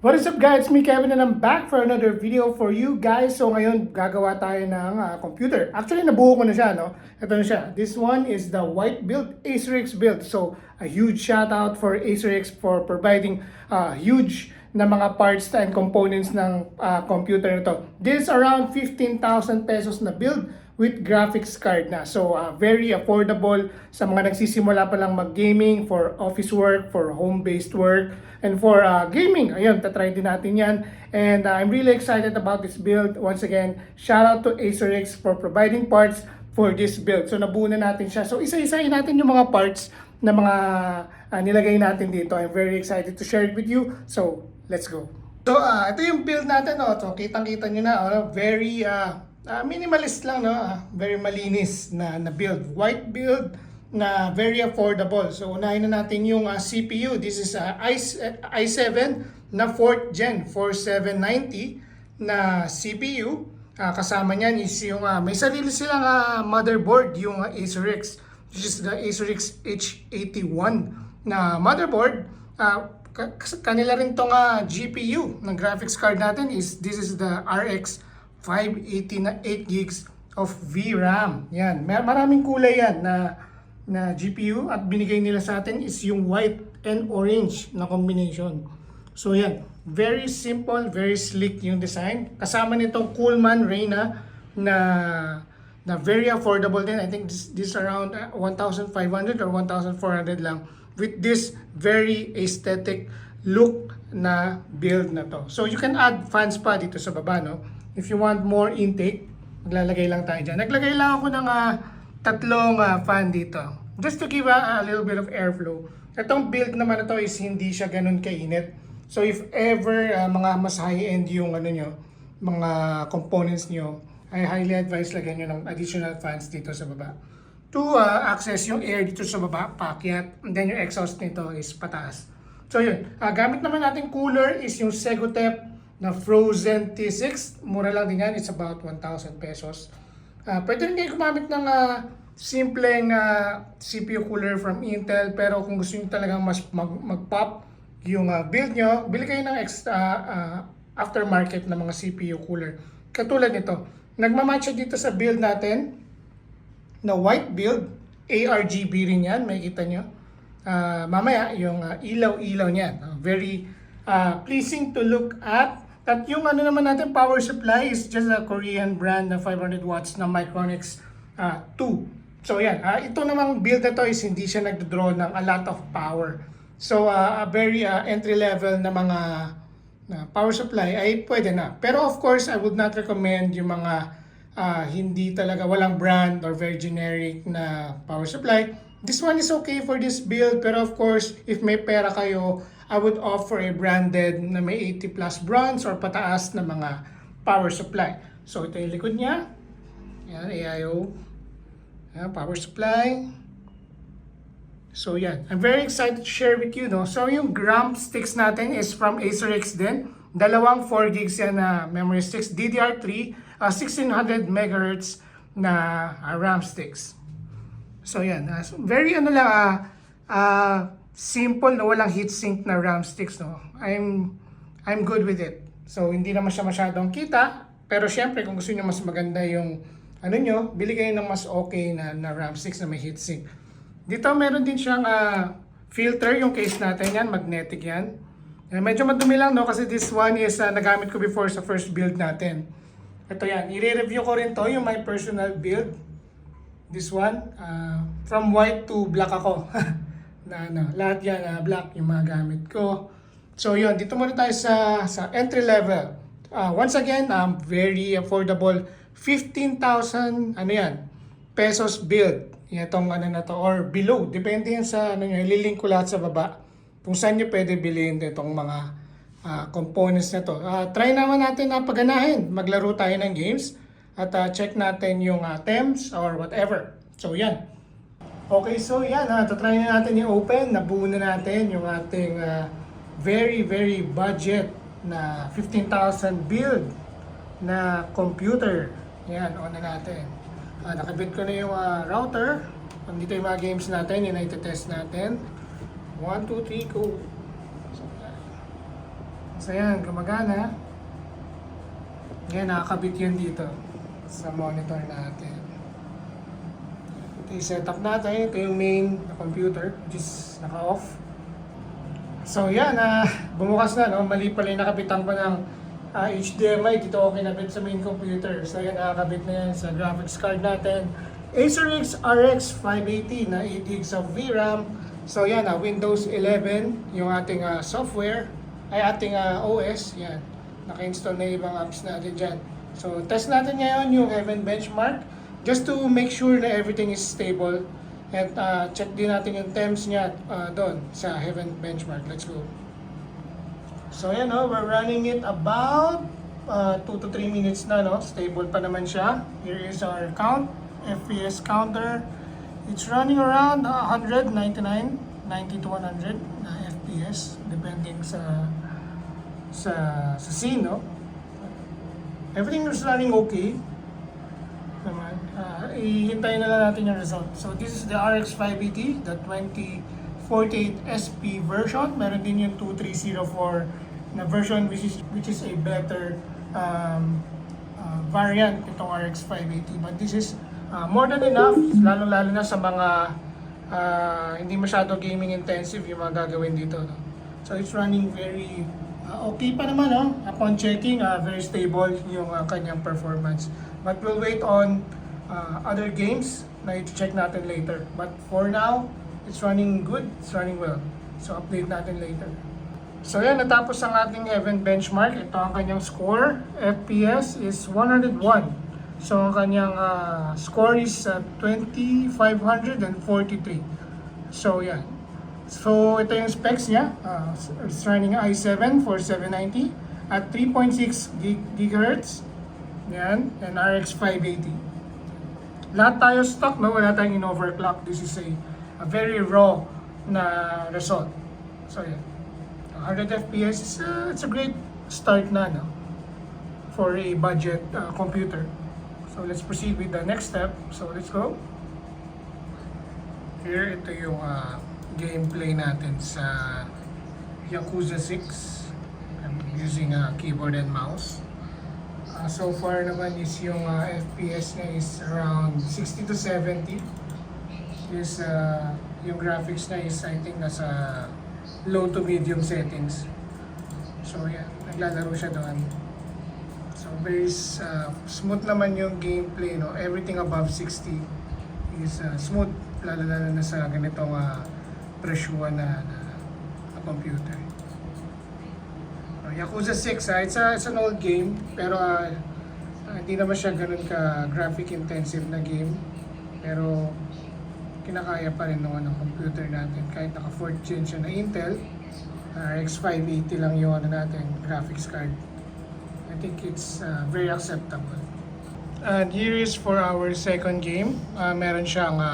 What is up guys? Me Kevin and I'm back for another video for you guys. So ngayon gagawa tayo ng computer. Actually nabuo ko na siya, no? Ito na siya. This one is the white build, AcerX build. So a huge shout out for AcerX for providing huge na mga parts and components ng computer na to. This is around 15,000 pesos na build with graphics card na. So very affordable sa mga nagsisimula pa lang mag-gaming, for office work, for home-based work, and for gaming. Ayun, tatry din natin yan. And I'm really excited about this build. Once again, shout out to AcerX for providing parts for this build. So nabuo na natin siya. So isa-isahin natin yung mga parts na mga nilagay natin dito. I'm very excited to share it with you. So let's go. So ito yung build natin. No? So kitang-kita nyo na. Very minimalist lang, no? Very malinis na build. White build na very affordable. So unahin na natin yung CPU. This is i7 na 4th gen 4790 na CPU. Kasama niyan is yung may sarili silang motherboard, yung AcerX. This is the AcerX H81 na motherboard. Kanila rin tong GPU ng graphics card natin this is the RX 580 na 8 gigs of VRAM. Yan, maraming kulay yan na GPU at binigay nila sa atin is yung white and orange na combination. So yan, very simple, very slick yung design. Kasama nitong Coolman Reina na very affordable din. I think this around 1,500 or 1,400 lang with this very aesthetic look na build na to. So you can add fans pa dito sa baba, no? If you want more intake, maglalagay lang tayo dyan. Naglagay lang ako ng tatlong fan dito. Just to give a little bit of airflow. Itong build naman na to is hindi siya ganun kainit. So if ever mga mas high-end yung mga components nyo, I highly advise lagyan nyo ng additional fans dito sa baba. To access yung air dito sa baba, paakyat. And then yung exhaust nito is pataas. So yun, gamit naman natin cooler is yung Segotep na Frozen T6. Mura lang din yan, it's about 1,000 pesos. Pwede rin kayo gumamit ng simpleng CPU cooler from Intel, pero kung gusto nyo talagang mas mag-pop yung build nyo, bili kayo ng aftermarket na mga CPU cooler. Katulad nito, nagmamatcha dito sa build natin na white build, ARGB rin yan, makikita nyo. Mamaya, yung ilaw-ilaw niyan, very pleasing to look at. At yung naman natin, power supply is just a Korean brand na 500 watts na Micronix 2. So yan, ito namang build na to is hindi siya nagdodraw ng a lot of power. So a very entry level na mga power supply ay pwede na. Pero of course, I would not recommend yung mga hindi talaga walang brand or very generic na power supply. This one is okay for this build, pero of course, if may pera kayo, I would offer a branded na may 80 plus bronze or pataas na mga power supply. So ito yung likod niya. Yan, AIO. Yan, power supply. So yan, I'm very excited to share with you, no? So yung RAM sticks natin is from AcerX din. Dalawang 4 gigs yan na memory sticks, DDR3, 1600 MHz na RAM sticks. So yan, very simple na walang heatsink na RAM sticks, no. I'm good with it. So hindi naman siya masyadong kita, pero syempre kung gusto niyo mas maganda yung nyo, bili kayo ng mas okay na RAM sticks na may heatsink. Dito meron din siyang filter, yung case natin yan, magnetic yan. Medyo madumi lang, no, kasi this one is nagamit ko before sa first build natin. Ito yan, i-review ko rin to, yung my personal build. This one, from white to black ako. Lahat yan, black yung mga gamit ko. So yun, dito muna tayo sa entry level. Once again, very affordable. 15,000, pesos build. Itong na to, or below. Depende yan sa, ililink ko lahat sa baba. Kung saan nyo pwede bilhin itong mga components na to. Try naman natin na paganahin. Maglaro tayo ng games. At check natin yung temps or whatever. So yan. Okay, so yan. Try na natin yung open. Nabuo na natin yung ating very very budget na 15,000 build na computer. Yan, on na natin. Nakabit ko na yung router. Dito yung mga games natin. Yun ay test natin. 1, 2, 3, go. So yan, gumagana. Yan, nakakabit yun dito sa monitor natin. Ito yung setup natin. Ito yung main na computer, which is naka-off. So yan, bumukas na, no? Mali pala yung nakabitan ko ng HDMI. Dito ako kinabit sa main computer. So yan, nakakabit na yan sa graphics card natin. Acerix RX 580 na 8 GB of VRAM. So yan, Windows 11 yung ating software, ay ating OS. Yan, naka-install na yung ibang apps natin dyan. So test natin ngayon yung Heaven Benchmark just to make sure na everything is stable. At check din natin yung temps niya doon sa Heaven Benchmark. Let's go. So yan, we're running it about 2 to 3 minutes na, no? Stable pa naman siya. Here is our count, FPS counter. It's running around 199, 90 to 100 FPS depending sa scene, no? Everything is running okay naman. Ihintayin na lang natin yung result. So this is the RX 580, the 2048 SP version. Meron din yung 2304 na version which is a better variant itong RX 580. But this is more than enough, lalo-lalo na sa mga hindi masyado gaming intensive yung mga gagawin dito, no? So it's running very okay pa naman, no? Upon checking, very stable yung kanyang performance. But we'll wait on other games na i-check natin later. But for now, it's running good, it's running well. So update natin later. So yan, natapos ang ating Heaven Benchmark. Ito ang kanyang score. FPS is 101. So ang kanyang score is 2543. So yan. So ito yung specs niya. It's running i7 4790 at 3.6 GHz. Yan. And RX 580. Lahat tayo stock, no? Wala tayong in-overclock. This is a very raw na result. So yan. 100 FPS is it's a great start na, no? For a budget computer. So let's proceed with the next step. So let's go. Here, ito yung gameplay natin sa Yakuza 6. I'm using a keyboard and mouse. So far naman is yung FPS niya is around 60 to 70. Is yung graphics na is I think nasa low to medium settings. So yeah, naglalaro siya doon. So very smooth naman yung gameplay, no? Everything above 60 is smooth, lalo na sa ganitong presyuhan na computer. Yakuza 6, it's an old game, pero hindi naman siya ganun ka graphic intensive na game. Pero kinakaya pa rin ng computer natin kahit naka 4th gen siya na Intel. RX 580 lang yung natin graphics card. I think it's very acceptable. And here is for our second game. Meron siyang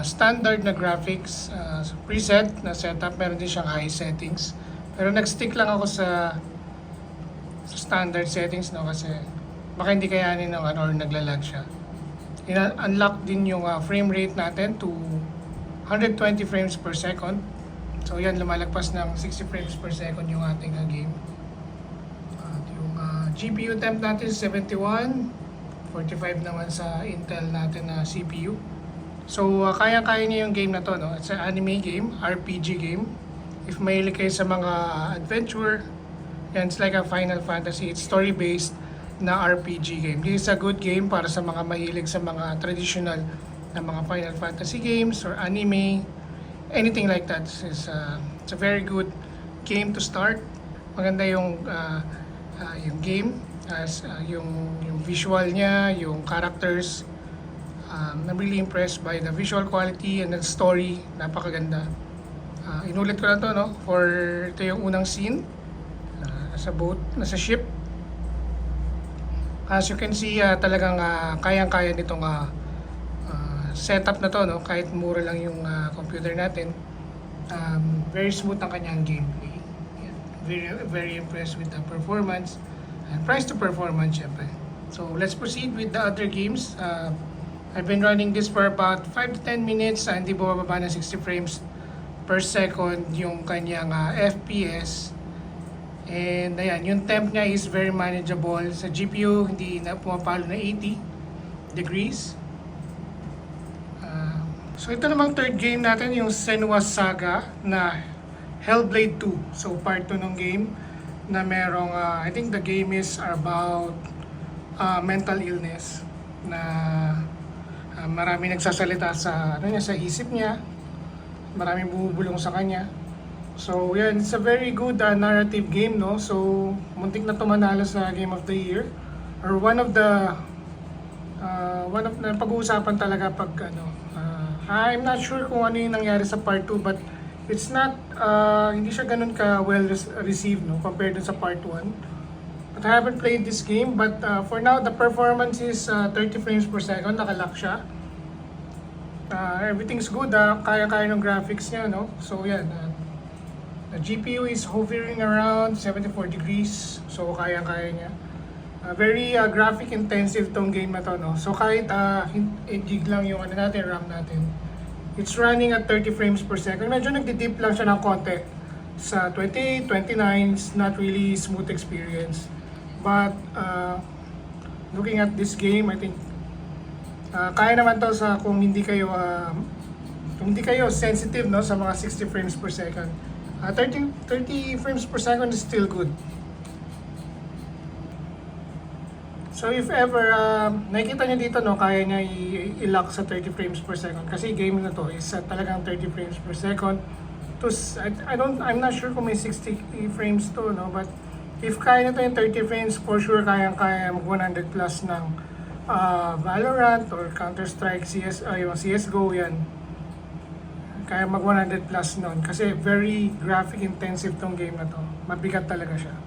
standard na graphics preset na setup. Meron din siyang high settings. Pero nag-stick lang ako sa standard settings, no, kasi baka hindi kayanin ng or naglalag siya. Unlock din yung frame rate natin to 120 frames per second. So yan, lumalagpas ng 60 frames per second yung ating game. Yung GPU temp natin is 71, 45 naman sa Intel natin na CPU. So kaya-kaya niya yung game na to, no? It's an anime game, RPG game. If mahilig kayo sa mga adventure, yan, it's like a Final Fantasy. It's story-based na RPG game. This is a good game para sa mga mahilig sa mga traditional na mga Final Fantasy games or anime, anything like that. It's a very good game to start. Maganda yung game, yung visual niya, yung characters. I'm really impressed by the visual quality and the story. Napakaganda. Inulit ko lang to, no? For ito yung unang scene. Nasa boat, nasa ship. As you can see, talagang kayang-kaya nitong setup na to, no? Kahit mura lang yung computer natin. Very smooth ang kanyang gameplay. Yeah. Very, very impressed with the performance. And price to performance, syempre. So, let's proceed with the other games. I've been running this for about 5 to 10 minutes. Hindi bumababa ng 60 frames per second yung kanyang FPS. And ayan, yung temp niya is very manageable. Sa GPU, hindi na pumapalo na 80 degrees. So ito namang third game natin, yung Senua's Saga na Hellblade 2. So part 2 ng game na merong, I think the game is about mental illness na marami nagsasalita sa sa isip niya, maraming bumubulong sa kanya. So yan, it's a very good narrative game, no? So muntik na tumanalo sa Game of the Year or one of the pag-uusapan talaga pag I'm not sure kung ano yung nangyari sa part 2, but it's not hindi siya ganun ka well received, no, compared dun sa part 1. But I haven't played this game, but for now the performance is 30 frames per second, nakalock siya. Everything's good, kaya-kaya ng graphics niya, no? So yan, the GPU is hovering around 74 degrees, so kaya-kaya niya. Very graphic intensive tong game na to, no? So kahit 8 gig lang yung natin, RAM natin, it's running at 30 frames per second. Medyo nagdi-dip lang siya ng konti. Sa 28, 29, it's not really smooth experience. But looking at this game, I think kaya naman to sa kung hindi kayo sensitive, no, sa mga 60 frames per second. 30 frames per second is still good. So if ever nakikita niyo dito, no, kaya niya i-lock sa 30 frames per second kasi game na to is talagang 30 frames per second. I'm not sure kung may 60 frames to, no, but if kaya nito yung 30 frames, for sure kaya mag 100 plus ng Valorant or Counter-Strike, yung CSGO, yan. Kaya mag 100 plus nun kasi very graphic intensive tong game na to. Mabigat talaga siya.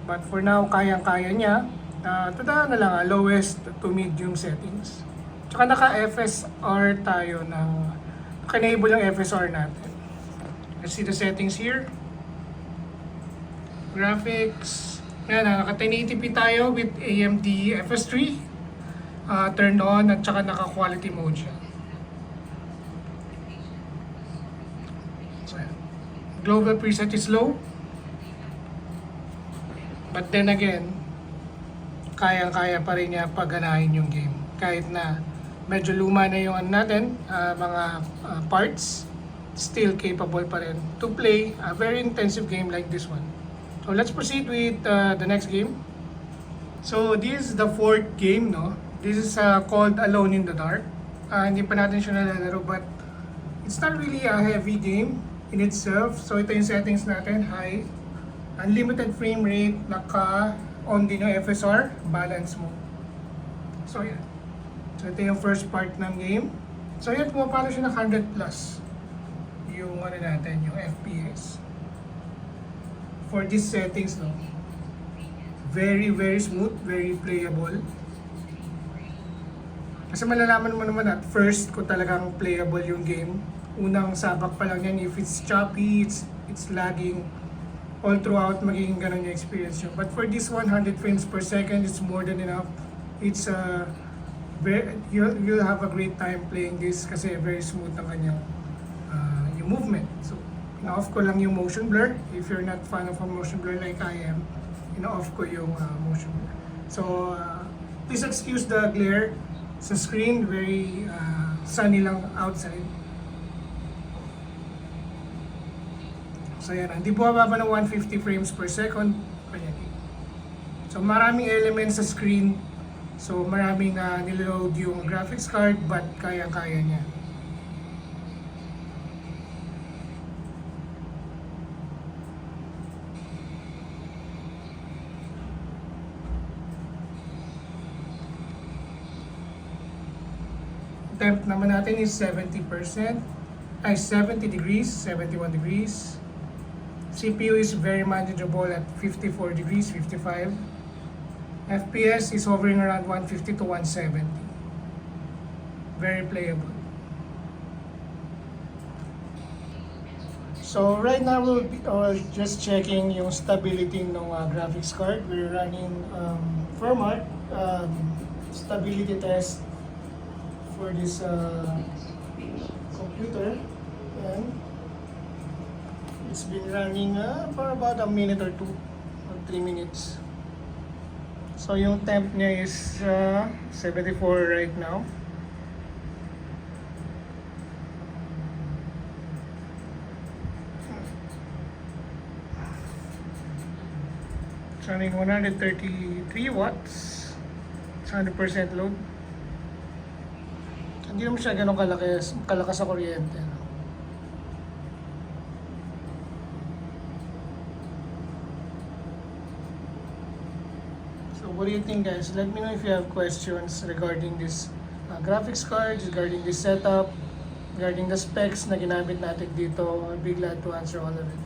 But for now, kaya niya. Tandaan na lang, lowest to medium settings. Tsaka naka-FSR tayo naka-enable yung FSR natin. Let's see the settings here. Graphics. Yan, naka-1080p tayo with AMD FS3. Turned on at tsaka naka-quality mode siya. So, yan. Global preset is low. But then again, kayang-kaya pa rin niya pagganahin yung game. Kahit na medyo luma na yung natin, mga parts, still capable pa rin to play a very intensive game like this one. So let's proceed with the next game. So this is the fourth game, no? This is called Alone in the Dark. Hindi pa natin siya nalalaro, but it's not really a heavy game in itself. So ito yung settings natin, high, unlimited frame rate, on din yung FSR, balance mo. So yan. So ito yung first part ng game. So yan, pumapalo siya ng 100 plus yung natin, yung FPS. For these settings, no, very smooth, very playable. Kasi malalaman mo naman at first kung talagang playable yung game. Unang sabak pa lang yan, if it's choppy, it's lagging, all throughout magiging ganun yung experience nyo. But for this 100 frames per second, it's more than enough. It's you'll have a great time playing this kasi very smooth ang kanyang yung movement. So ina-off ko lang yung motion blur. If you're not fan of a motion blur like I am, ina-off ko yung motion blur. So please excuse the glare sa screen, very sunny lang outside. So yan, hindi bumababa ng 150 frames per second. So maraming elements sa screen. So maraming niload yung graphics card, but kaya-kaya niya. Temp naman natin is 70%. 70 degrees, 71 degrees. CPU is very manageable at 54 degrees, 55. FPS is hovering around 150 to 170. Very playable. So right now we'll be just checking yung stability ng graphics card. We're running firmware stability test for this computer, and it's been running for about a minute or two. 3 minutes. So yung temp niya is 74 right now. It's running 133 watts. It's 100% load. Hindi naman siya ganun kalakas sa kuryente. No? So what do you think, guys? Let me know if you have questions regarding this graphics cards, regarding this setup, regarding the specs na ginamit natin dito. I'll be glad to answer all of it.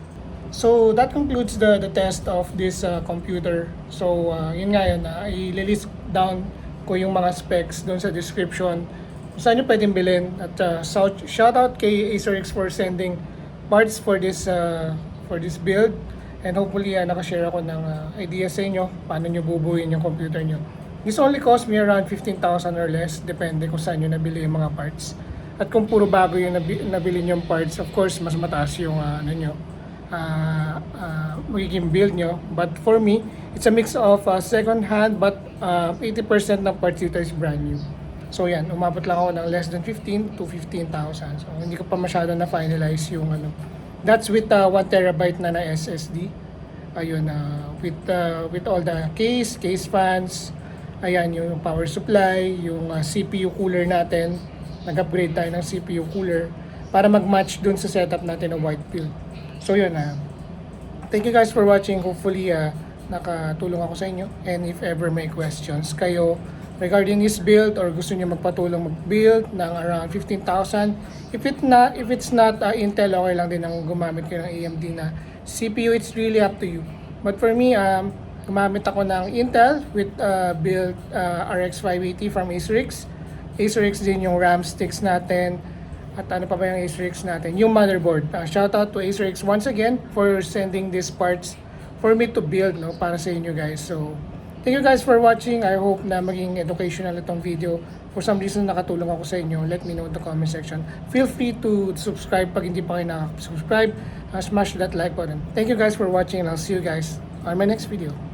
So that concludes the test of this computer. So yun nga yun, i-list down ko yung mga specs doon sa description kung saan nyo pwedeng bilhin. At shout out kay AcerX for sending parts for this build. And hopefully nakashare ako ng ideas sa inyo paano nyo bubuuin yung computer nyo. This only cost me around 15,000 or less, depende kung saan nyo nabili yung mga parts. At kung puro bago yung nabili yung parts, of course mas mataas yung magiging build nyo. But for me, it's a mix of second hand, but 80% ng parts dito is brand new. So yan, umabot lang ako ng less than 15 to 15,000. So hindi ko pa masyado na finalize yung That's with 1 terabyte na SSD. Ayun, with all the case fans, ayan yung power supply, yung CPU cooler natin. Nag-upgrade tayo ng CPU cooler para mag-match dun sa setup natin ng white build. So yun, thank you guys for watching. Hopefully nakatulong ako sa inyo. And if ever may questions kayo regarding this build or gusto niyo magpatulong mag-build ng around 15,000, if it's not Intel, okay lang din ang gumamit kayo ng AMD na CPU. It's really up to you. But for me, gumamit ako ng Intel with build RX 580 from AcerX. AcerX din yung RAM sticks natin. At ano pa ba yung AcerX natin? Yung motherboard. Shout out to AcerX once again for sending these parts for me to build, no, para sa inyo guys. So, thank you guys for watching. I hope na maging educational itong video. For some reason nakatulong ako sa inyo. Let me know in the comment section. Feel free to subscribe pag hindi pa kayo nakasubscribe. Smash that like button. Thank you guys for watching and I'll see you guys on my next video.